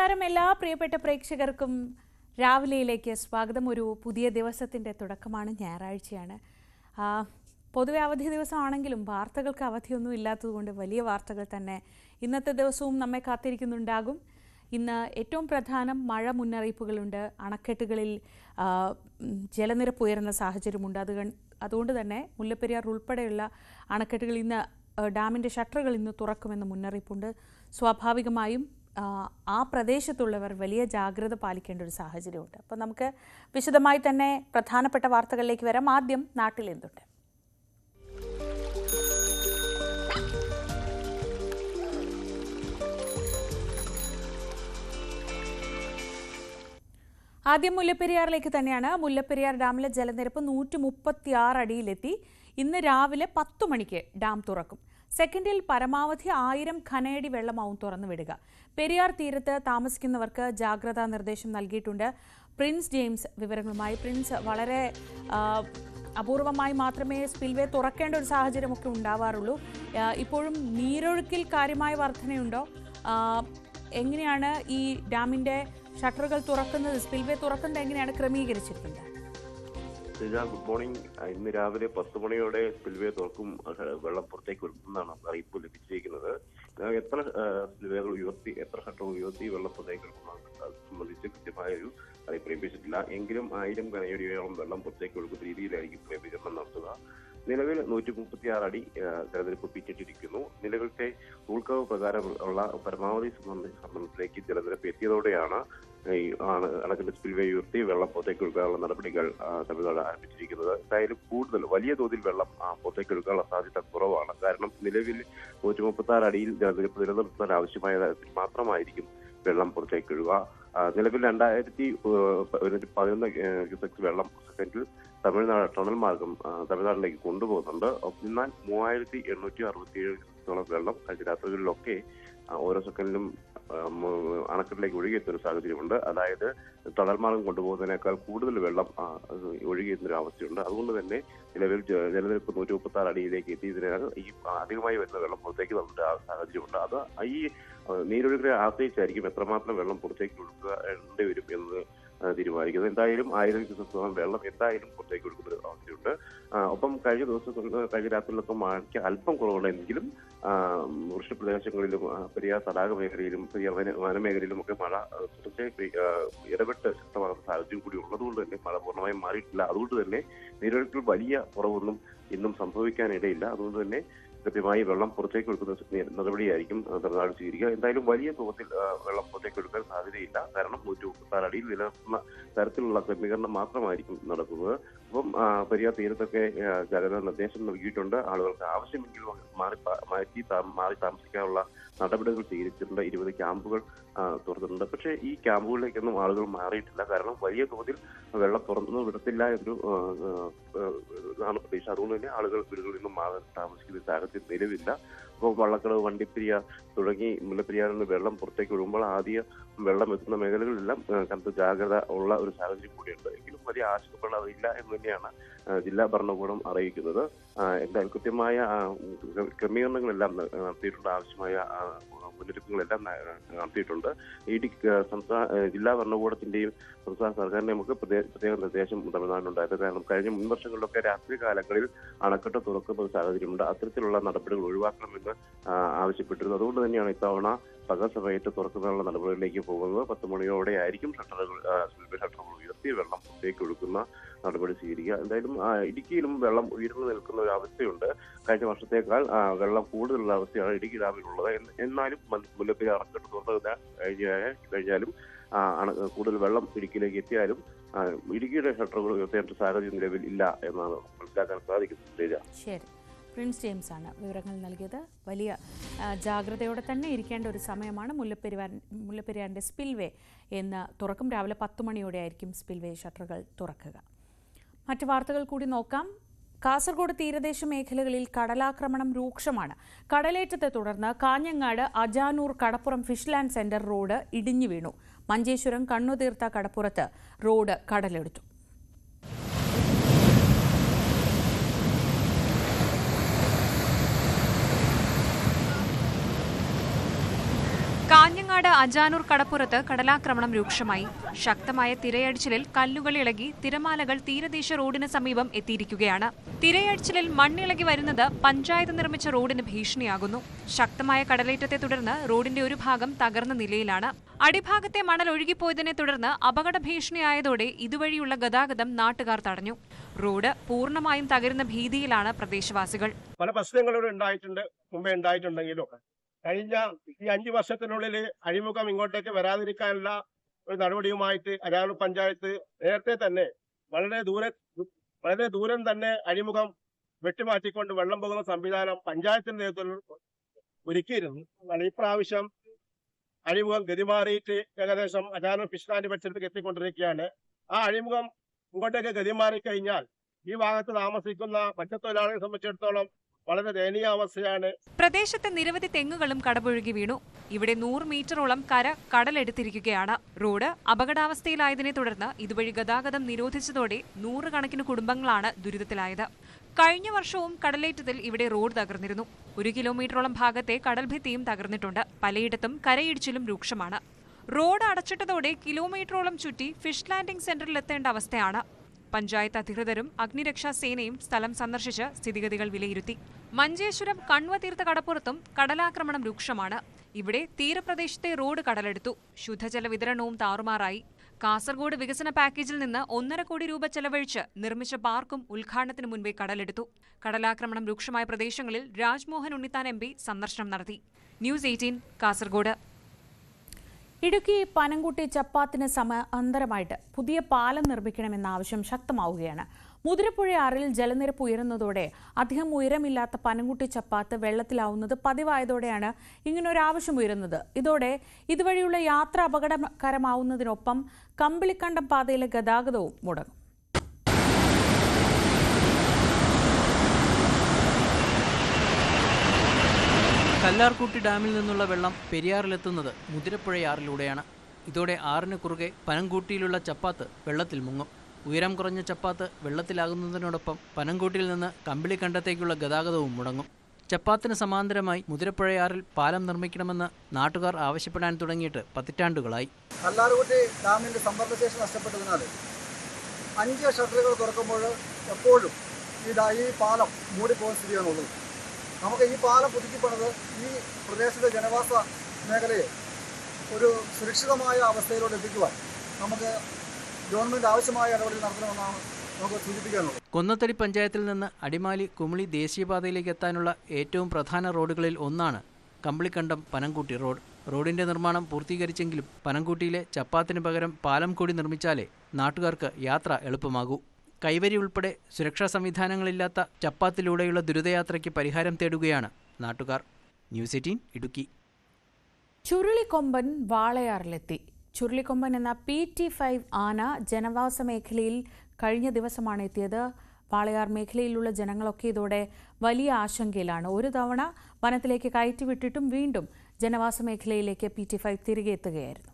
നമസ്കാരം എല്ലാ പ്രിയപ്പെട്ട പ്രേക്ഷകർക്കും രാവിലെയിലേക്ക് സ്വാഗതം. ഒരു പുതിയ ദിവസത്തിൻ്റെ തുടക്കമാണ്, ഞായറാഴ്ചയാണ്. പൊതുവെ അവധി ദിവസമാണെങ്കിലും വാർത്തകൾക്ക് അവധിയൊന്നും ഇല്ലാത്തതുകൊണ്ട് വലിയ വാർത്തകൾ തന്നെ ഇന്നത്തെ ദിവസവും നമ്മെ കാത്തിരിക്കുന്നുണ്ടാകും. ഇന്ന് ഏറ്റവും പ്രധാനം മഴ മുന്നറിയിപ്പുകളുണ്ട്. അണക്കെട്ടുകളിൽ ജലനിരപ്പ് ഉയരുന്ന സാഹചര്യമുണ്ട്. അതുകൊണ്ട് തന്നെ മുല്ലപ്പെരിയാർ ഉൾപ്പെടെയുള്ള അണക്കെട്ടുകൾ ഇന്ന് ഡാമിൻ്റെ ഷട്ടറുകൾ ഇന്ന് തുറക്കുമെന്ന് മുന്നറിയിപ്പുണ്ട്. സ്വാഭാവികമായും ആ പ്രദേശത്തുള്ളവർ വലിയ ജാഗ്രത പാലിക്കേണ്ട ഒരു സാഹചര്യമുണ്ട്. അപ്പോൾ നമുക്ക് വിശദമായി തന്നെ പ്രധാനപ്പെട്ട വാർത്തകളിലേക്ക് വരാം. ആദ്യം നാട്ടിൽ എന്തുണ്ട്? ആദ്യം മുല്ലപ്പെരിയാറിലേക്ക് തന്നെയാണ്. മുല്ലപ്പെരിയാർ ഡാമിലെ ജലനിരപ്പ് 136 അടിയിലെത്തി. ഇന്ന് രാവിലെ 10 മണിക്ക് ഡാം തുറക്കും. സെക്കൻഡിൽ പരമാവധി 1000 ഘനയടി വെള്ളമാവും തുറന്നു വിടുക. പെരിയാർ തീരത്ത് താമസിക്കുന്നവർക്ക് ജാഗ്രതാ നിർദ്ദേശം നൽകിയിട്ടുണ്ട്. പ്രിൻസ് ജെയിംസ് വിവരങ്ങളുമായി. പ്രിൻസ്, വളരെ അപൂർവമായി മാത്രമേ സ്പിൽവേ തുറക്കേണ്ട ഒരു സാഹചര്യമൊക്കെ ഉണ്ടാവാറുള്ളൂ. ഇപ്പോഴും നീരൊഴുക്കിൽ കാര്യമായ വർധനയുണ്ടോ? എങ്ങനെയാണ് ഈ ഡാമിൻ്റെ ഷട്ടറുകൾ തുറക്കുന്നത്, സ്പിൽവേ തുറക്കുന്നത് എങ്ങനെയാണ് ക്രമീകരിച്ചിരിക്കുന്നത്? Good morning. ഇന്ന് രാവിലെ 10 മണിയോടെ സ്പിൽവേ തുറക്കും, വെള്ളം പുറത്തേക്ക് വരുന്നതാണ് അറിയിപ്പ് ലഭിച്ചിരിക്കുന്നത്. എത്ര സ്പിൽവേകൾ ഉയർത്തി, എത്ര ഷട്ടറുകൾ ഉയർത്തി വെള്ളം പുറത്തേക്ക് എടുക്കുന്നത് സംബന്ധിച്ച് കൃത്യമായൊരു അറിയിപ്പ് ലഭിച്ചിട്ടില്ല. എങ്കിലും 1000 ഘനയടിയോളം വെള്ളം പുറത്തേക്ക് ഒഴുകുന്ന രീതിയിലായിരിക്കും വിതരണം നടത്തുക. നിലവിൽ 136 അടി ജലനിരപ്പ് പിന്നിട്ടിരിക്കുന്നു. നിലവിലത്തെ ഉൾക്കവ് പ്രകാരം ഉള്ള പരമാവധി സംബന്ധത്തിലേക്ക് ജലനിരപ്പ് എത്തിയതോടെയാണ് ഈ അണക്കെട്ട് സ്പിൽവേ ഉയർത്തി വെള്ളം പുറത്തേക്ക് ഒഴുകാനുള്ള നടപടികൾ തമിഴ്നാട് ആരംഭിച്ചിരിക്കുന്നത്. എന്തായാലും കൂടുതൽ വലിയ തോതിൽ വെള്ളം പുറത്തേക്ക് ഒഴുകാനുള്ള സാധ്യത കുറവാണ്. കാരണം നിലവിൽ 136 അടിയിൽ ജലനിരപ്പ് നിലനിർത്താൻ ആവശ്യമായ തരത്തിൽ മാത്രമായിരിക്കും വെള്ളം പുറത്തേക്ക് ഒഴുകുക. നിലവിൽ 2011 ക്യൂസെക്സ് വെള്ളം സെക്കൻഡിൽ തമിഴ്നാട് ടണൽ മാർഗം തമിഴ്നാട്ടിലേക്ക് കൊണ്ടുപോകുന്നുണ്ട്. എന്നാൽ 3867 വെള്ളം കഴിഞ്ഞ രാത്രികളിലൊക്കെ ഓരോ സെക്കൻഡിലും അണക്കെട്ടിലേക്ക് ഒഴുകിയെത്തുന്ന സാഹചര്യമുണ്ട്. അതായത് ടണൽ മാർഗം കൊണ്ടുപോകുന്നതിനേക്കാൾ കൂടുതൽ വെള്ളം ഒഴുകിയെത്തുന്ന ഒരു അവസ്ഥയുണ്ട്. അതുകൊണ്ട് തന്നെ നിലവിൽ ജലനിരപ്പ് 136 അടിയിലേക്ക് എത്തിയതിനാൽ ഈ അധികമായി വരുന്ന വെള്ളം പുറത്തേക്ക് തന്നിട്ട് സാഹചര്യമുണ്ട്. അത് ഈ നീരൊഴുക്കിനെ ആശ്രയിച്ചായിരിക്കും എത്രമാത്രം വെള്ളം പുറത്തേക്ക് ഒഴുകേണ്ടി വരും എന്നത് തീരുമാനിക്കുന്നത്. എന്തായാലും 1000 ക്യൂസെക്സോളം വെള്ളം എന്തായാലും പുറത്തേക്ക് ഒഴുകുന്ന ഒരു അവസ്ഥയുണ്ട്. ഒപ്പം കഴിഞ്ഞ രാത്രിയിലൊക്കെ മഴയ്ക്ക് അല്പം കുറവുണ്ടെങ്കിലും വൃഷ്ടിപ്രദേശങ്ങളിലും പെരിയാർ തടാക മേഖലയിലും പെരിയാർ വനമേഖലയിലും ഒക്കെ മഴ ഇടപെട്ട് ശക്തമാകുന്ന സാഹചര്യം കൂടി ഉള്ളതുകൊണ്ട് തന്നെ മഴ പൂർണ്ണമായും മാറിയിട്ടില്ല. അതുകൊണ്ട് തന്നെ നീരൊഴുക്കിൽ വലിയ കുറവൊന്നും ഇന്നും സംഭവിക്കാനിടയില്ല. അതുകൊണ്ട് തന്നെ കൃത്യമായി വെള്ളം പുറത്തേക്ക് ഒഴുക്കുന്ന നടപടിയായിരിക്കും തമിഴ്നാട് സ്വീകരിക്കുക. എന്തായാലും വലിയ തോതിൽ വെള്ളം പുറത്തേക്ക് ഒഴുക്കാൻ സാധ്യതയില്ല. കാരണം 136 അടിയിൽ നിലനിർത്തുന്ന തരത്തിലുള്ള ക്രമീകരണം മാത്രമായിരിക്കും നടക്കുന്നത്. അപ്പം പെരിയാർ തീരത്തൊക്കെ ജാഗ്രതാ നിർദ്ദേശം നൽകിയിട്ടുണ്ട്. ആളുകൾക്ക് ആവശ്യമെങ്കിൽ മാറി താമസിക്കാനുള്ള നടപടികൾ സ്വീകരിച്ചിട്ടുണ്ട്. 20 ക്യാമ്പുകൾ തുറന്നിട്ടുണ്ട്. പക്ഷേ ഈ ക്യാമ്പുകളിലേക്കൊന്നും ആളുകൾ മാറിയിട്ടില്ല. കാരണം വലിയ തോതിൽ വെള്ളം തുറന്നു വിടത്തില്ല എന്നൊരു ഇതാണ് പ്രതീക്ഷ. അതുകൊണ്ട് തന്നെ ആളുകൾ വീടുകളിൽ നിന്നും മാറി താമസിക്കുന്ന സാഹചര്യം നിലവില്ല. അപ്പോൾ വള്ളക്കടവ്, വണ്ടിപ്പെരിയാർ തുടങ്ങി മുല്ലപ്പെരിയാറിൽ നിന്ന് വെള്ളം പുറത്തേക്ക് ഒഴുകുമ്പോൾ ആദ്യം വെള്ളം എത്തുന്ന മേഖലകളിലെല്ലാം കനത്ത ജാഗ്രത ഉള്ള ഒരു സാഹചര്യം കൂടിയുണ്ട്. എങ്കിലും വലിയ ആശങ്കപ്പെടാതില്ല എന്ന് തന്നെയാണ് ജില്ലാ ഭരണകൂടം അറിയിക്കുന്നത്. എന്തായാലും കൃത്യമായ ക്രമീകരണങ്ങളെല്ലാം നടത്തിയിട്ടുണ്ട്. ആവശ്യമായ മുന്നൊരുക്കങ്ങളെല്ലാം നടത്തിയിട്ടുണ്ട്. ജില്ലാ ഭരണകൂടത്തിന്റെയും സംസ്ഥാന സർക്കാരിന്റെ നമുക്ക് പ്രത്യേക നിർദ്ദേശം തമിഴ്നാടിനുണ്ടായിരുന്നു. കാരണം കഴിഞ്ഞ മുൻവർഷങ്ങളിലൊക്കെ രാത്രി കാലങ്ങളിൽ അണക്കെട്ട് തുറക്കുന്ന ഒരു സാഹചര്യമുണ്ട്. അത്തരത്തിലുള്ള നടപടികൾ ഒഴിവാക്കണമെന്ന് ആവശ്യപ്പെട്ടിരുന്നു. അതുകൊണ്ട് തന്നെയാണ് ഇത്തവണ പകൽ സമയത്ത് തുറക്കുന്നതിനുള്ള നടപടികളിലേക്ക് പോകുന്നത്. 10 മണിയോടെ ആയിരിക്കും ഷട്ടറുകൾ ഉയർത്തി വെള്ളം പുറത്തേക്ക് ഒഴുക്കുന്ന നടപടി സ്വീകരിക്കുക. എന്തായാലും ഇടുക്കിയിലും വെള്ളം ഉയർന്നു നിൽക്കുന്ന ഒരു അവസ്ഥയുണ്ട്. കഴിഞ്ഞ വർഷത്തേക്കാൾ വെള്ളം കൂടുതലുള്ള അവസ്ഥയാണ് ഇടുക്കി ഡാമിലുള്ളത്. എന്നാലും മുല്ലപ്പെരിയാർ അണക്കെട്ട് തുറന്നു കഴിഞ്ഞാലും കൂടുതൽ വെള്ളം ഇടുക്കിയിലേക്ക് എത്തിയാലും ഇടുക്കിയുടെ ഷട്ടറുകൾ ഉയർത്തേണ്ട സാഹചര്യം നിലവിൽ ഇല്ല എന്നാണ് മനസ്സിലാക്കാൻ സാധിക്കുന്നത്. ശരി, പ്രിൻസ് ജെയിംസ് ആണ് വിവരങ്ങൾ നൽകിയത്. വലിയ ജാഗ്രതയോടെ തന്നെ ഇരിക്കേണ്ട ഒരു സമയമാണ്. മുല്ലപ്പെരിയാറിൻ്റെ സ്പിൽവേ എന്ന് തുറക്കും. രാവിലെ 10 മണിയോടെ ആയിരിക്കും സ്പിൽവേ ഷട്ടറുകൾ തുറക്കുക. മറ്റു വാർത്തകൾ കൂടി നോക്കാം. കാസർഗോഡ് തീരദേശ മേഖലകളിൽ കടലാക്രമണം രൂക്ഷമാണ്. കടലേറ്റത്തെ തുടർന്ന് കാഞ്ഞങ്ങാട് അജാനൂർ കടപ്പുറം ഫിഷ്ലാൻഡ് സെന്റർ റോഡ് ഇടിഞ്ഞു വീണു. മഞ്ചേശ്വരം കണ്ണുതീർത്ത കടപ്പുറത്ത് റോഡ് കടലെടുത്തു. വയനാട് അജാനൂർ കടപ്പുറത്ത് കടലാക്രമണം രൂക്ഷമായി. ശക്തമായ തിരയടിച്ചിലിൽ കല്ലുകൾ ഇളകി തിരമാലകൾ തീരദേശ റോഡിന് സമീപം എത്തിയിരിക്കുകയാണ്. തിരയടിച്ചിലിൽ മണ്ണിളകി വരുന്നത് പഞ്ചായത്ത് നിർമ്മിച്ച റോഡിന് ഭീഷണിയാകുന്നു. ശക്തമായ കടലേറ്റത്തെ തുടർന്ന് റോഡിന്റെ ഒരു ഭാഗം തകർന്ന നിലയിലാണ്. അടിഭാഗത്തെ മണൽ ഒഴുകിപ്പോയതിനെ തുടർന്ന് അപകട ഭീഷണിയായതോടെ ഇതുവഴിയുള്ള ഗതാഗതം നാട്ടുകാർ തടഞ്ഞു. റോഡ് പൂർണ്ണമായും തകരുന്ന ഭീതിയിലാണ് പ്രദേശവാസികൾ. പല പ്രശ്നങ്ങളും മുമ്പേ ഉണ്ടായിട്ടുണ്ടെങ്കിലും കഴിഞ്ഞ ഈ 5 വർഷത്തിനുള്ളിൽ അഴിമുഖം ഇങ്ങോട്ടേക്ക് വരാതിരിക്കാനുള്ള ഒരു നടപടിയുമായിട്ട് അജാനൂർ പഞ്ചായത്ത് നേരത്തെ തന്നെ വളരെ ദൂരം തന്നെ അഴിമുഖം വെട്ടിമാറ്റിക്കൊണ്ട് വെള്ളം പോകുന്ന സംവിധാനം പഞ്ചായത്തിന്റെ നേതൃത്വത്തിൽ ഒരുക്കിയിരുന്നു. എന്നാൽ ഈ പ്രാവശ്യം അഴിമുഖം ഗതിമാറിയിട്ട് ഏകദേശം അജാനൂർ ഫിഷ് ലാൻഡ് പരിസരത്തേക്ക് എത്തിക്കൊണ്ടിരിക്കുകയാണ്. ആ അഴിമുഖം ഇങ്ങോട്ടേക്ക് ഗതിമാറി കഴിഞ്ഞാൽ ഈ ഭാഗത്ത് താമസിക്കുന്ന മത്സ്യത്തൊഴിലാളികളെ സംബന്ധിച്ചിടത്തോളം വളരെ ദയനീയാവസ്ഥയാണ്. പ്രദേശത്ത് നിരവധി തെങ്ങുകളും കടപുഴകി വീണു. ഇവിടെ 100 മീറ്ററോളം കടലെടുത്തിരിക്കുകയാണ്. റോഡ് അപകടാവസ്ഥയിലായതിനെ തുടർന്ന് ഇതുവഴി ഗതാഗതം നിരോധിച്ചതോടെ 100 കണക്കിന് കുടുംബങ്ങളാണ് ദുരിതത്തിലായത്. കഴിഞ്ഞ വർഷവും കടലേറ്റത്തിൽ ഇവിടെ റോഡ് തകർന്നിരുന്നു. 1 കിലോമീറ്ററോളം ഭാഗത്തെ കടൽഭിത്തിയും തകർന്നിട്ടുണ്ട്. പലയിടത്തും കരയിടിച്ചിലും രൂക്ഷമാണ്. റോഡ് അടച്ചിട്ടതോടെ കിലോമീറ്ററോളം ചുറ്റി ഫിഷ് ലാൻഡിംഗ് സെന്ററിലെത്തേണ്ട അവസ്ഥയാണ്. പഞ്ചായത്ത് അധികൃതരും അഗ്നിരക്ഷാ സേനയും സ്ഥലം സന്ദർശിച്ച് സ്ഥിതിഗതികൾ വിലയിരുത്തി. മഞ്ചേശ്വരം കണ്വതീർത്ത കടപ്പുറത്തും കടലാക്രമണം രൂക്ഷമാണ്. ഇവിടെ തീരപ്രദേശത്തെ റോഡ് കടലെടുത്തു. ശുദ്ധജല വിതരണവും താറുമാറായി. കാസർഗോഡ് വികസന പാക്കേജിൽ നിന്ന് 1.5 കോടി രൂപ ചെലവഴിച്ച് നിർമ്മിച്ച പാർക്കും ഉദ്ഘാടനത്തിന് മുൻപേ കടലെടുത്തു. കടലാക്രമണം രൂക്ഷമായ പ്രദേശങ്ങളിൽ രാജ്മോഹൻ ഉണ്ണിത്താൻ MP സന്ദർശനം നടത്തി. ന്യൂസ് 18 കാസർഗോഡ്. ഇടുക്കി പനംകുട്ടി ചപ്പാത്തിന് സമാന്തരമായിട്ട് പുതിയ പാലം നിർമ്മിക്കണമെന്ന ആവശ്യം ശക്തമാവുകയാണ്. മുതിരപ്പുഴയാറിൽ ജലനിരപ്പ് ഉയരുന്നതോടെ അധികം ഉയരമില്ലാത്ത പനംകുട്ടി ചപ്പാത്ത് വെള്ളത്തിലാവുന്നത് പതിവായതോടെയാണ് ഇങ്ങനൊരാവശ്യം ഉയരുന്നത്. ഇതോടെ ഇതുവഴിയുള്ള യാത്ര അപകടകരമാവുന്നതിനൊപ്പം കമ്പിളിക്കണ്ടം പാതയിലെ ഗതാഗതവും മുടങ്ങും. കല്ലാർകുട്ടി ഡാമിൽ നിന്നുള്ള വെള്ളം പെരിയാറിലെത്തുന്നത് മുതിരപ്പുഴയാറിലൂടെയാണ്. ഇതോടെ ആറിന് കുറുകെ പനംകുട്ടിയിലുള്ള ചപ്പാത്ത് വെള്ളത്തിൽ മുങ്ങും. ഉയരം കുറഞ്ഞ ചപ്പാത്ത് വെള്ളത്തിലാകുന്നതിനോടൊപ്പം പനംകുട്ടിയിൽ നിന്ന് കമ്പിളിക്കണ്ടത്തേക്കുള്ള ഗതാഗതവും മുടങ്ങും. ചപ്പാത്തിന് സമാന്തരമായി മുതിരപ്പുഴയാറിൽ പാലം നിർമ്മിക്കണമെന്ന് നാട്ടുകാർ ആവശ്യപ്പെടാൻ തുടങ്ങിയിട്ട് പതിറ്റാണ്ടുകളായി. കല്ലാർകുട്ടി ഡാമിന്റെ സംഭരണശേഷി നഷ്ടപ്പെട്ടതിനാൽ 5 ഷട്ടറുകൾ തുറക്കുമ്പോൾ എപ്പോഴും ഈ പാലം മൂടിപ്പോകുന്ന സ്ഥിതിയാണുള്ളത്. നമുക്ക് ഈ പാലം പുതുക്കിപ്പണത് ഈ പ്രദേശത്തെ ജനവാസ മേഖലയെ ഒരു സുരക്ഷിതമായ അവസ്ഥയിലോട്ട് എത്തിക്കുവാൻ നമുക്ക് ഗവൺമെന്റ് ആവശ്യമായ നടപടി നടത്തണമെന്നാണ് നമുക്ക് സൂചിപ്പിക്കാനുള്ളത്. കൊന്നത്തടി പഞ്ചായത്തിൽ നിന്ന് അടിമാലി കുമിളി ദേശീയപാതയിലേക്ക് എത്താനുള്ള ഏറ്റവും പ്രധാന റോഡുകളിൽ ഒന്നാണ് കമ്പിളിക്കണ്ടം പനംകുട്ടി റോഡ്. റോഡിന്റെ നിർമ്മാണം പൂർത്തീകരിച്ചെങ്കിലും പനംകുട്ടിയിലെ ചപ്പാത്തിന് പകരം പാലം കൂടി നിർമ്മിച്ചാലേ നാട്ടുകാർക്ക് യാത്ര എളുപ്പമാകൂ. കൈവരി ഉൾപ്പെടെ സുരക്ഷാ സംവിധാനങ്ങളില്ലാത്ത ചപ്പാത്തിലൂടെയുള്ള ദുരിതയാത്രയ്ക്ക് പരിഹാരം തേടുകയാണ് നാട്ടുകാർ. ന്യൂസ് 18 ഇടുക്കി. ചുരുളിക്കൊമ്പൻ വാളയാറിലെത്തി. ചുരുളിക്കൊമ്പൻ എന്ന PT5 ആന ജനവാസ മേഖലയിൽ കഴിഞ്ഞ ദിവസമാണ് എത്തിയത്. വാളയാർ മേഖലയിലുള്ള ജനങ്ങളൊക്കെ ഇതോടെ വലിയ ആശങ്കയിലാണ്. ഒരു തവണ വനത്തിലേക്ക് കയറ്റിവിട്ടിട്ടും വീണ്ടും ജനവാസ മേഖലയിലേക്ക് PT5 തിരികെ എത്തുകയായിരുന്നു.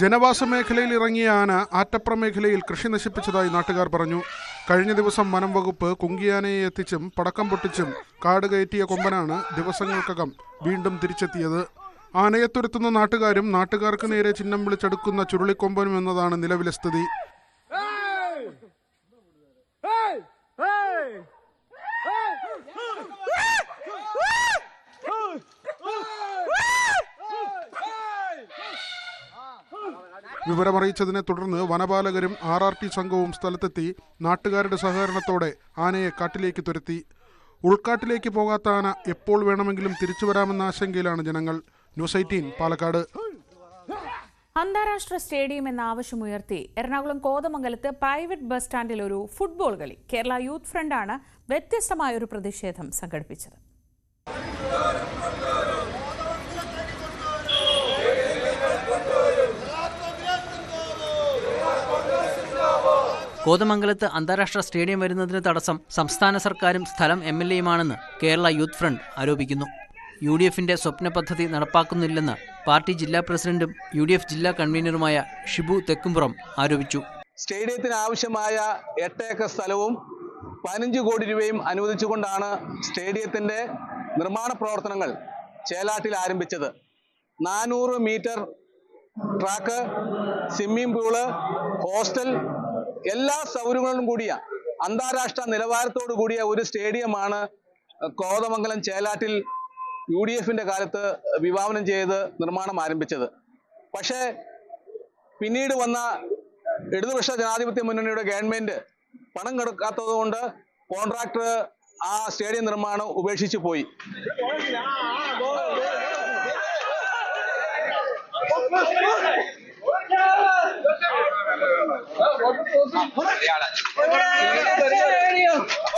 ജനവാസ മേഖലയിൽ ഇറങ്ങിയ ആന ആറ്റപ്ര മേഖലയിൽ കൃഷി നശിപ്പിച്ചതായി നാട്ടുകാർ പറഞ്ഞു. കഴിഞ്ഞ ദിവസം വനം വകുപ്പ് കുങ്കിയാനയെ എത്തിച്ചും പടക്കം പൊട്ടിച്ചും കാട് കയറ്റിയ കൊമ്പനാണ് ദിവസങ്ങൾക്കകം വീണ്ടും തിരിച്ചെത്തിയത്. ആനയെ തുരത്തുന്ന നാട്ടുകാരും നാട്ടുകാർക്ക് നേരെ ചിഹ്നം വിളിച്ചെടുക്കുന്ന ചുരുളിക്കൊമ്പനും എന്നതാണ് നിലവിലെ സ്ഥിതി. വിവരമറിയിച്ചതിനെ തുടർന്ന് വനപാലകരും RRT സംഘവും സ്ഥലത്തെത്തി നാട്ടുകാരുടെ സഹകരണത്തോടെ ആനയെ കാട്ടിലേക്ക് തുരത്തി. ഉൾക്കാട്ടിലേക്ക് പോകാത്ത ആന എപ്പോൾ വേണമെങ്കിലും തിരിച്ചു വരാമെന്ന ആശങ്കയിലാണ് ജനങ്ങൾ. ന്യൂസ് 18 പാലക്കാട്. അന്താരാഷ്ട്ര സ്റ്റേഡിയം എന്ന ആവശ്യമുയർത്തി എറണാകുളം കോതമംഗലത്ത് പ്രൈവറ്റ് ബസ് സ്റ്റാൻഡിൽ ഒരു ഫുട്ബോൾ കളി. കേരള യൂത്ത് ഫ്രണ്ടാണ് വ്യത്യസ്തമായ ഒരു പ്രതിഷേധം സംഘടിപ്പിച്ചത്. കോതമംഗലത്ത് അന്താരാഷ്ട്ര സ്റ്റേഡിയം വരുന്നതിന് തടസ്സം സംസ്ഥാന സർക്കാരും സ്ഥലം MLAയുമാണെന്ന് കേരള യൂത്ത് ഫ്രണ്ട് ആരോപിക്കുന്നു. UDFന്റെ സ്വപ്ന പദ്ധതി നടപ്പാക്കുന്നില്ലെന്ന് പാർട്ടി ജില്ലാ പ്രസിഡന്റും UDF ജില്ലാ കൺവീനറുമായ ഷിബു തെക്കുംപുറം ആരോപിച്ചു. സ്റ്റേഡിയത്തിന് ആവശ്യമായ 8 ഏക്കർ സ്ഥലവും 15 കോടി രൂപയും അനുവദിച്ചുകൊണ്ടാണ് സ്റ്റേഡിയത്തിൻ്റെ നിർമ്മാണ പ്രവർത്തനങ്ങൾ ചേലാട്ടിൽ ആരംഭിച്ചത്. 400 metre track, swimming pool, hostel, എല്ലാ സൗകര്യങ്ങളും കൂടിയ അന്താരാഷ്ട്ര നിലവാരത്തോടു കൂടിയ ഒരു സ്റ്റേഡിയമാണ് കോതമംഗലം ചേലാട്ടിൽ UDFന്റെ കാലത്ത് വിഭാവനം ചെയ്ത് നിർമ്മാണം ആരംഭിച്ചത്. പക്ഷേ പിന്നീട് വന്ന ഇടതുപക്ഷ ജനാധിപത്യ മുന്നണിയുടെ ഗവൺമെന്റ് പണം കൊടുക്കാത്തത് കൊണ്ട് കോൺട്രാക്ടർ ആ സ്റ്റേഡിയം നിർമ്മാണം ഉപേക്ഷിച്ചു പോയി.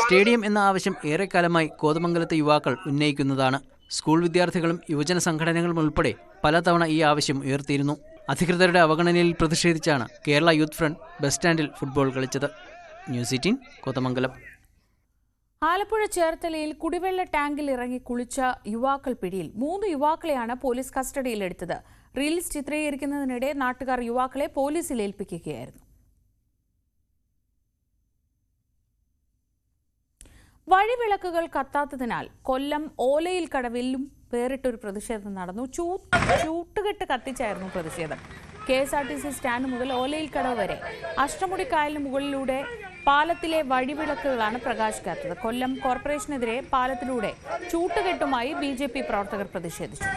സ്റ്റേഡിയം എന്ന ആവശ്യം ഏറെക്കാലമായി കോതമംഗലത്തെ യുവാക്കൾ ഉന്നയിക്കുന്നതാണ്. സ്കൂൾ വിദ്യാർത്ഥികളും യുവജന സംഘടനകളും ഉൾപ്പെടെ പലതവണ ഈ ആവശ്യം ഉയർത്തിയിരുന്നു. അധികൃതരുടെ അവഗണനയിൽ പ്രതിഷേധിച്ചാണ് കേരള യൂത്ത് ഫ്രണ്ട് ബസ് സ്റ്റാൻഡിൽ ഫുട്ബോൾ കളിച്ചത്. ന്യൂസ് 18 കോതമംഗലം. ആലപ്പുഴ ചേർത്തലയിൽ കുടിവെള്ള ടാങ്കിൽ ഇറങ്ങി കുളിച്ച യുവാക്കൾ പിടിയിൽ. 3 യുവാക്കളെയാണ് പോലീസ് കസ്റ്റഡിയിലെടുത്തത്. റീൽസ് ചിത്രീകരിക്കുന്നതിനിടെ നാട്ടുകാർ യുവാക്കളെ പോലീസിൽ ഏൽപ്പിക്കുകയായിരുന്നു. വഴിവിളക്കുകൾ കത്താത്തതിനാൽ കൊല്ലം ഓലയിൽ കടവിലും വേറിട്ടൊരു പ്രതിഷേധം നടന്നു. ചൂട്ടുകെട്ട് കത്തിച്ചായിരുന്നു പ്രതിഷേധം. KSRTC സ്റ്റാൻഡ് മുതൽ ഓലയിൽ കടവ് വരെ അഷ്ടമുടിക്കായലിന് മുകളിലൂടെ പാലത്തിലെ വഴിവിളക്കുകളാണ് പ്രകാശിക്കാത്തത്. കൊല്ലം കോർപ്പറേഷനെതിരെ പാലത്തിലൂടെ ചൂട്ടുകെട്ടുമായി BJP പ്രവർത്തകർ പ്രതിഷേധിച്ചു.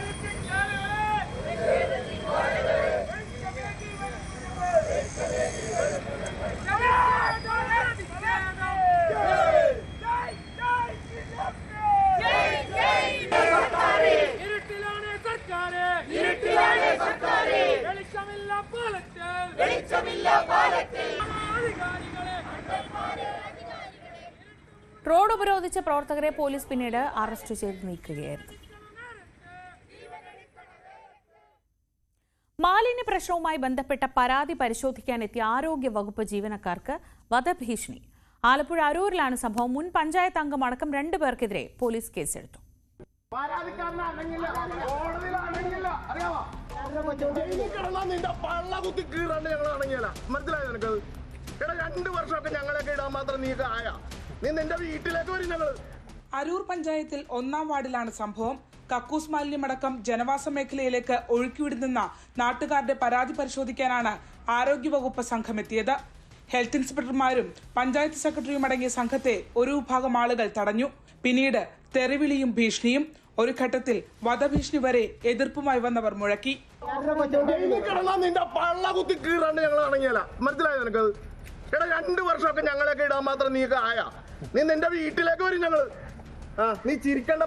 റോഡ് ഉപരോധിച്ച പ്രവർത്തകരെ പോലീസ് പിന്നീട് അറസ്റ്റ് ചെയ്ത് നീക്കുകയായിരുന്നു. മാലിന്യ പ്രശ്നവുമായി ബന്ധപ്പെട്ട പരാതി പരിശോധിക്കാനെത്തിയ ആരോഗ്യ വകുപ്പ് ജീവനക്കാർക്ക് വധഭീഷണി. ആലപ്പുഴ അരൂരിലാണ് സംഭവം. മുൻ പഞ്ചായത്ത് അംഗം അടക്കം 2 പേർക്കെതിരെ പോലീസ് കേസെടുത്തു. അരൂർ പഞ്ചായത്തിൽ 1-ാം വാർഡിലാണ് സംഭവം. കക്കൂസ് മാലിന്യമടക്കം ജനവാസ മേഖലയിലേക്ക് ഒഴുക്കിവിടുന്ന നാട്ടുകാരുടെ പരാതി പരിശോധിക്കാനാണ് ആരോഗ്യവകുപ്പ് സംഘമെത്തിയത്. ഹെൽത്ത് ഇൻസ്പെക്ടർമാരും പഞ്ചായത്ത് സെക്രട്ടറിയും അടങ്ങിയ സംഘത്തെ ഒരു വിഭാഗം ആളുകൾ തടഞ്ഞു. പിന്നീട് തെറിവിളിയും ഭീഷണിയും. ഒരു ഘട്ടത്തിൽ വധഭീഷണി വരെ എതിർപ്പുമായി വന്നവർ മുഴക്കി. മനസ്സിലായോ നിനക്കത്? 2 വർഷമൊക്കെ ഞങ്ങളൊക്കെ ഇടാൻ മാത്രം നീക്ക് ആയാ? നീ നിന്റെ വീട്ടിലേക്ക് വരും ഞങ്ങള്. നീ ചിരിക്കേണ്ട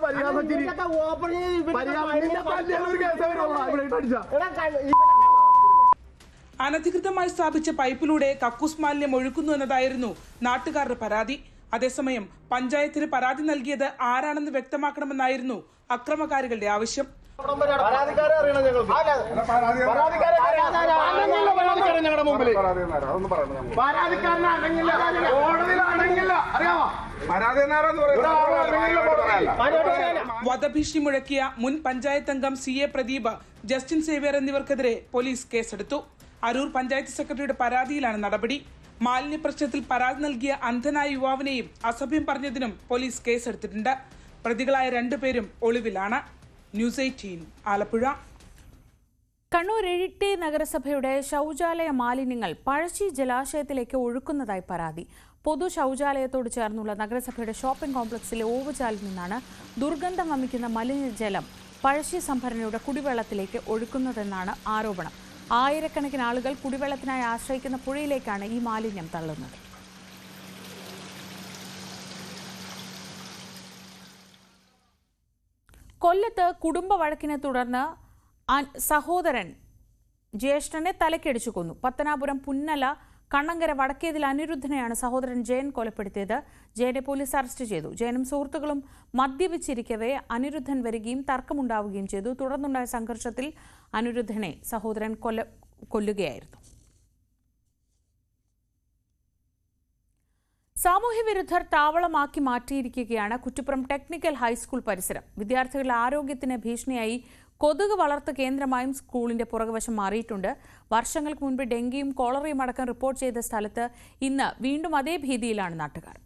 അനധികൃതമായി സ്ഥാപിച്ച പൈപ്പിലൂടെ കക്കൂസ് മാലിന്യം ഒഴുക്കുന്നു എന്നതായിരുന്നു നാട്ടുകാരുടെ പരാതി. അതേസമയം പഞ്ചായത്തിന് പരാതി നൽകിയത് ആരാണെന്ന് വ്യക്തമാക്കണമെന്നായിരുന്നു അക്രമകാരികളുടെ ആവശ്യം. വധഭീഷണി മുഴക്കിയ മുൻ പഞ്ചായത്ത് അംഗം CA പ്രദീപ്, ജസ്റ്റിൻ സേവ്യർ എന്നിവർക്കെതിരെ പോലീസ് കേസെടുത്തു. അരൂർ പഞ്ചായത്ത് സെക്രട്ടറിയുടെ പരാതിയിലാണ് നടപടി. മാലിന്യ പ്രശ്നത്തിൽ പരാതി നൽകിയ അന്ധനായ യുവാവിനെയും അസഭ്യം പറഞ്ഞതിനും പോലീസ് കേസെടുത്തിട്ടുണ്ട്. പ്രതികളായ 2 പേരും ഒളിവിലാണ്. ന്യൂസ് 18 ആലപ്പുഴ. കണ്ണൂർ ഇരിട്ടി നഗരസഭയുടെ ശൗചാലയ മാലിന്യങ്ങൾ പഴശ്ശി ജലാശയത്തിലേക്ക് ഒഴുക്കുന്നതായി പരാതി. പൊതു ശൗചാലയത്തോട് ചേർന്നുള്ള നഗരസഭയുടെ ഷോപ്പിംഗ് കോംപ്ലക്സിലെ ഓവുചാലിൽ നിന്നാണ് ദുർഗന്ധം വമിക്കുന്ന മലിനജലം പഴശ്ശി സംഭരണിയുടെ കുടിവെള്ളത്തിലേക്ക് ഒഴുക്കുന്നതെന്നാണ് ആരോപണം. ആയിരക്കണക്കിന് ആളുകൾ കുടിവെള്ളത്തിനായി ആശ്രയിക്കുന്ന പുഴയിലേക്കാണ് ഈ മാലിന്യം തള്ളുന്നത്. കൊല്ലത്ത് കുടുംബ വഴക്കിനെ തുടർന്ന് സഹോദരൻ ജ്യേഷ്ഠനെ തലക്കടിച്ചു കൊന്നു. പത്തനാപുരം പുന്നല കണ്ണങ്കര വടക്കേതിൽ അനിരുദ്ധനെയാണ് സഹോദരൻ ജയൻ കൊലപ്പെടുത്തിയത്. ജയനെ പോലീസ് അറസ്റ്റ് ചെയ്തു. ജയനും സുഹൃത്തുക്കളും മദ്യപിച്ചിരിക്കവേ അനിരുദ്ധൻ വരികയും തർക്കമുണ്ടാവുകയും ചെയ്തു. തുടർന്നുണ്ടായ സംഘർഷത്തിൽ അനിരുദ്ധനെ സഹോദരൻ കൊല്ലുകയായിരുന്നു. സാമൂഹ്യവിരുദ്ധർ താവളമാക്കി മാറ്റിയിരിക്കുകയാണ് കുറ്റിപ്പുറം ടെക്നിക്കൽ ഹൈസ്കൂൾ പരിസരം. വിദ്യാർത്ഥികളുടെ ആരോഗ്യത്തിന് ഭീഷണിയായി കൊതുക് വളർത്ത കേന്ദ്രമായും സ്കൂളിന്റെ പുറകുവശം മാറിയിട്ടുണ്ട്. വർഷങ്ങൾക്ക് മുൻപ് ഡെങ്കിയും കോളറയും അടക്കം റിപ്പോർട്ട് ചെയ്ത സ്ഥലത്ത് ഇന്ന് വീണ്ടും അതേ ഭീതിയിലാണ് നാട്ടുകാർ.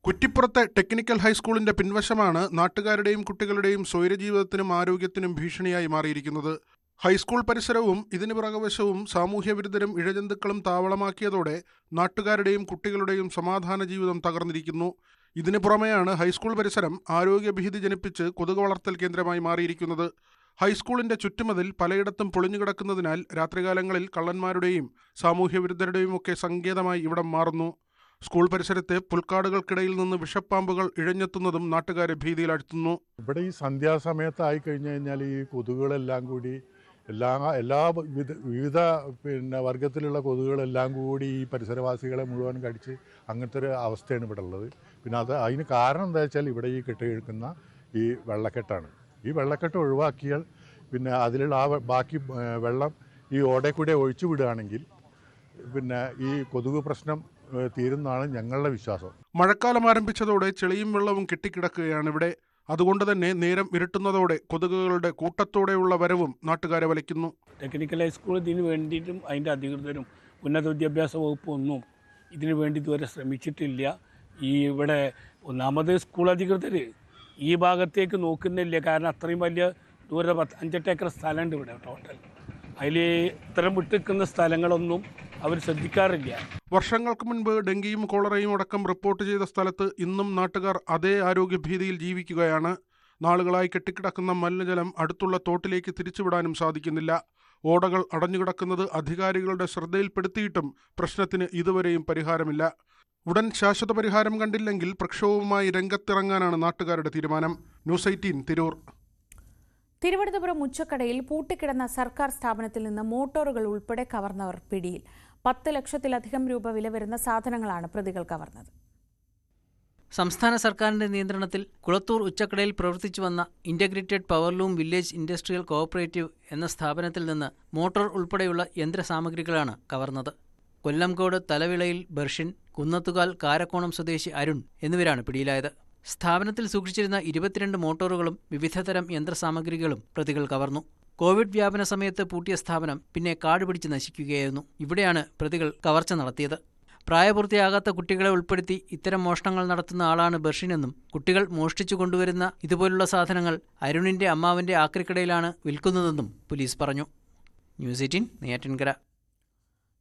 കുറ്റിപ്പുറത്തെ ടെക്നിക്കൽ ഹൈസ്കൂളിന്റെ പിൻവശമാണ് നാട്ടുകാരുടെയും കുട്ടികളുടെയും സ്വൈരജീവിതത്തിനും ആരോഗ്യത്തിനും ഭീഷണിയായി മാറിയിരിക്കുന്നത്. ഹൈസ്കൂൾ പരിസരവും ഇതിന് പിറകുവശവും സാമൂഹ്യവിരുദ്ധരും ഇഴജന്തുക്കളും താവളമാക്കിയതോടെ നാട്ടുകാരുടെയും കുട്ടികളുടെയും സമാധാന ജീവിതം തകർന്നിരിക്കുന്നു. ഇതിന് പുറമെയാണ് ഹൈസ്കൂൾ പരിസരം ആരോഗ്യഭീതി ജനിപ്പിച്ച് കൊതുക് വളർത്തൽ കേന്ദ്രമായി മാറിയിരിക്കുന്നത്. ഹൈസ്കൂളിന്റെ ചുറ്റുമതിൽ പലയിടത്തും പൊളിഞ്ഞുകിടക്കുന്നതിനാൽ രാത്രികാലങ്ങളിൽ കള്ളന്മാരുടെയും സാമൂഹ്യവിരുദ്ധരുടെയും ഒക്കെ സങ്കേതമായി ഇവിടം മാറുന്നു. സ്കൂൾ പരിസരത്തെ പുൽക്കാടുകൾക്കിടയിൽ നിന്ന് വിഷപ്പാമ്പുകൾ ഇഴഞ്ഞെത്തുന്നതും നാട്ടുകാരെ ഭീതിയിലാഴ്ത്തുന്നു. ഇവിടെ ഈ സന്ധ്യാസമയത്തായി കഴിഞ്ഞു കഴിഞ്ഞാൽ ഈ കൊതുകുകളെല്ലാം കൂടി എല്ലാ വിവിധ വർഗത്തിലുള്ള കൊതുകുകളെല്ലാം കൂടി ഈ പരിസരവാസികളെ മുഴുവൻ കടിച്ച് അങ്ങനത്തെ ഒരു അവസ്ഥയാണ് ഇവിടെ ഉള്ളത്. പിന്നെ അതിന് കാരണം എന്താ വെച്ചാൽ ഇവിടെ ഈ കെട്ടിക്കിടക്കുന്ന ഈ വെള്ളക്കെട്ടാണ്. ഈ വെള്ളക്കെട്ട് ഒഴിവാക്കിയാൽ പിന്നെ അതിലുള്ള ബാക്കി വെള്ളം ഈ ഓടയിൽ കൂടെ ഒഴിച്ചു വിടുകയാണെങ്കിൽ പിന്നെ ഈ കൊതുക് പ്രശ്നം തീരുന്നതാണ് ഞങ്ങളുടെ വിശ്വാസം. മഴക്കാലം ആരംഭിച്ചതോടെ ചെളിയും വെള്ളവും കെട്ടിക്കിടക്കുകയാണ് ഇവിടെ. അതുകൊണ്ട് തന്നെ നേരം ഇരുട്ടുന്നതോടെ കൊതുകുകളുടെ കൂട്ടത്തോടെയുള്ള വരവും നാട്ടുകാരെ വലയ്ക്കുന്നു. ടെക്നിക്കൽ ഹൈസ്കൂൾ ഇതിന് വേണ്ടിയിട്ടും അതിൻ്റെ അധികൃതരും ഉന്നത വിദ്യാഭ്യാസ വകുപ്പും ഒന്നും ഇതിനു വേണ്ടി ഇതുവരെ ശ്രമിച്ചിട്ടില്ല. ഇവിടെ ഒന്നാമത് സ്കൂൾ അധികൃതർ ഈ ഭാഗത്തേക്ക് നോക്കുന്നില്ല. കാരണം അത്രയും വലിയ ദൂരെ 5-8 ഏക്കർ സ്ഥലമുണ്ട് ഇവിടെ ടോട്ടൽ. അതിൽ ഇത്തരം വിട്ടിരിക്കുന്ന സ്ഥലങ്ങളൊന്നും അവർ ശ്രദ്ധിക്കാറില്ല. വർഷങ്ങൾക്ക് മുൻപ് ഡെങ്കിയും കോളറയും അടക്കം റിപ്പോർട്ട് ചെയ്ത സ്ഥലത്ത് ഇന്നും നാട്ടുകാർ അതേ ആരോഗ്യഭീതിയിൽ ജീവിക്കുകയാണ്. നാളുകളായി കെട്ടിക്കിടക്കുന്ന മലിനജലം അടുത്തുള്ള തോട്ടിലേക്ക് തിരിച്ചുവിടാനും സാധിക്കുന്നില്ല. ഓടകൾ അടഞ്ഞുകിടക്കുന്നത് അധികാരികളുടെ ശ്രദ്ധയിൽപ്പെടുത്തിയിട്ടും പ്രശ്നത്തിന് ഇതുവരെയും പരിഹാരമില്ല. ഉടൻ ശാശ്വത പരിഹാരം കണ്ടില്ലെങ്കിൽ പ്രക്ഷോഭവുമായി രംഗത്തിറങ്ങാനാണ് നാട്ടുകാരുടെ തീരുമാനം. ന്യൂസ് 18 തിരൂർ. തിരുവനന്തപുരം ഉച്ചക്കടയിൽ പൂട്ടിക്കിടന്ന സർക്കാർ സ്ഥാപനത്തിൽ നിന്ന് മോട്ടോറുകൾ ഉൾപ്പെടെ കവർന്നവർ പിടിയിൽ. 10 ലക്ഷത്തിലധികം രൂപ വില വരുന്ന സാധനങ്ങളാണ് പ്രതികൾ കവർന്നത്. സംസ്ഥാന സർക്കാരിന്റെ നിയന്ത്രണത്തിൽ കുളത്തൂർ ഉച്ചക്കടയിൽ പ്രവർത്തിച്ചു വന്ന integrated powerloom village industrial cooperative എന്ന സ്ഥാപനത്തിൽ നിന്ന് മോട്ടോർ ഉൾപ്പെടെയുള്ള യന്ത്രസാമഗ്രികളാണ് കവർന്നത്. കൊല്ലംകോട് തലവിളയിൽ ബർഷിൻ, കുന്നത്തുകാൽ കാരക്കോണം സ്വദേശി അരുൺ എന്നിവരാണ് പിടിയിലായത്. സ്ഥാപനത്തിൽ സൂക്ഷിച്ചിരുന്ന 22 മോട്ടോറുകളും വിവിധതരം യന്ത്രസാമഗ്രികളും പ്രതികൾ കവർന്നു. കോവിഡ് വ്യാപന സമയത്ത് പൂട്ടിയ സ്ഥാപനം പിന്നെ കാടുപിടിച്ച് നശിക്കുകയായിരുന്നു. ഇവിടെയാണ് പ്രതികൾ കവർച്ച നടത്തിയത്. പ്രായപൂർത്തിയാകാത്ത കുട്ടികളെ ഉൾപ്പെടുത്തി ഇത്തരം മോഷണങ്ങൾ നടത്തുന്ന ആളാണ് ബർഷിനെന്നും കുട്ടികൾ മോഷ്ടിച്ചു കൊണ്ടുവരുന്ന ഇതുപോലുള്ള സാധനങ്ങൾ അരുണിന്റെ അമ്മാവന്റെ ആക്രിക്കടയിലാണ് വിൽക്കുന്നതെന്നും പോലീസ് പറഞ്ഞു. ന്യൂസ് 18 നെയ്യാറ്റിൻകര.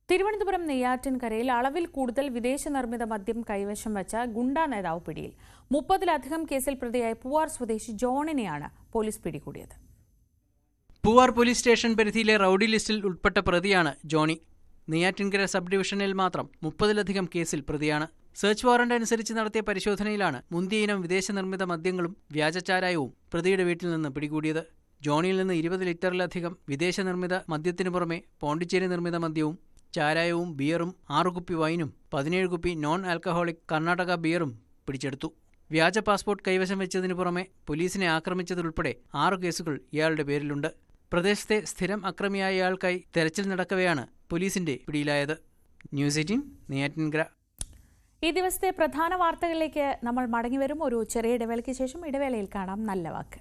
തിരുവനന്തപുരം നെയ്യാറ്റിൻകരയിൽ അളവിൽ കൂടുതൽ വിദേശ നിർമ്മിത മദ്യം കൈവശം വച്ച ഗുണ്ടാ നേതാവ് പിടിയിൽ. 30-ലധികം കേസിൽ പ്രതിയായ പൂവാർ സ്വദേശി ജോണിനെയാണ് പോലീസ് പിടികൂടിയത്. പൂവാർ പോലീസ് സ്റ്റേഷൻ പരിധിയിലെ റൌഡി ലിസ്റ്റിൽ ഉൾപ്പെട്ട പ്രതിയാണ് ജോണി. നെയ്യാറ്റിൻകര സബ് ഡിവിഷനിൽ മാത്രം 30-ലധികം കേസിൽ പ്രതിയാണ്. സെർച്ച് വാറന്റ് അനുസരിച്ച് നടത്തിയ പരിശോധനയിലാണ് മുന്തിയ ഇനം വിദേശ നിർമ്മിത മദ്യങ്ങളും വ്യാജചാരായവും പ്രതിയുടെ വീട്ടിൽ നിന്ന് പിടികൂടിയത്. ജോണിയിൽ നിന്ന് 20 ലിറ്ററിലധികം വിദേശ നിർമ്മിത മദ്യത്തിനു പുറമെ പോണ്ടിച്ചേരി നിർമ്മിത മദ്യവും ചാരായവും ബിയറും 6 കുപ്പി വൈനും 17 കുപ്പി നോൺ ആൽക്കഹോളിക് കർണാടക ബിയറും പിടിച്ചെടുത്തു. വ്യാജ പാസ്പോർട്ട് കൈവശം വെച്ചതിനു പുറമെ പോലീസിനെ ആക്രമിച്ചതുൾപ്പെടെ 6 കേസുകൾ ഇയാളുടെ പേരിലുണ്ട്. പ്രദേശത്തെ സ്ഥിരം അക്രമിയായ ഇയാൾക്കായി തെരച്ചിൽ നടക്കവെയാണ് പോലീസിന്റെ പിടിയിലായത്. ന്യൂസ് 18 നെയ്യാറ്റിൻകര. ഈ ദിവസത്തെ പ്രധാന വാർത്തകളിലേക്ക് നമ്മൾ മടങ്ങിവരും. ഒരു ചെറിയ ഇടവേളയ്ക്ക് ശേഷം ഇടവേളയിൽ കാണാം നല്ല വാക്ക്.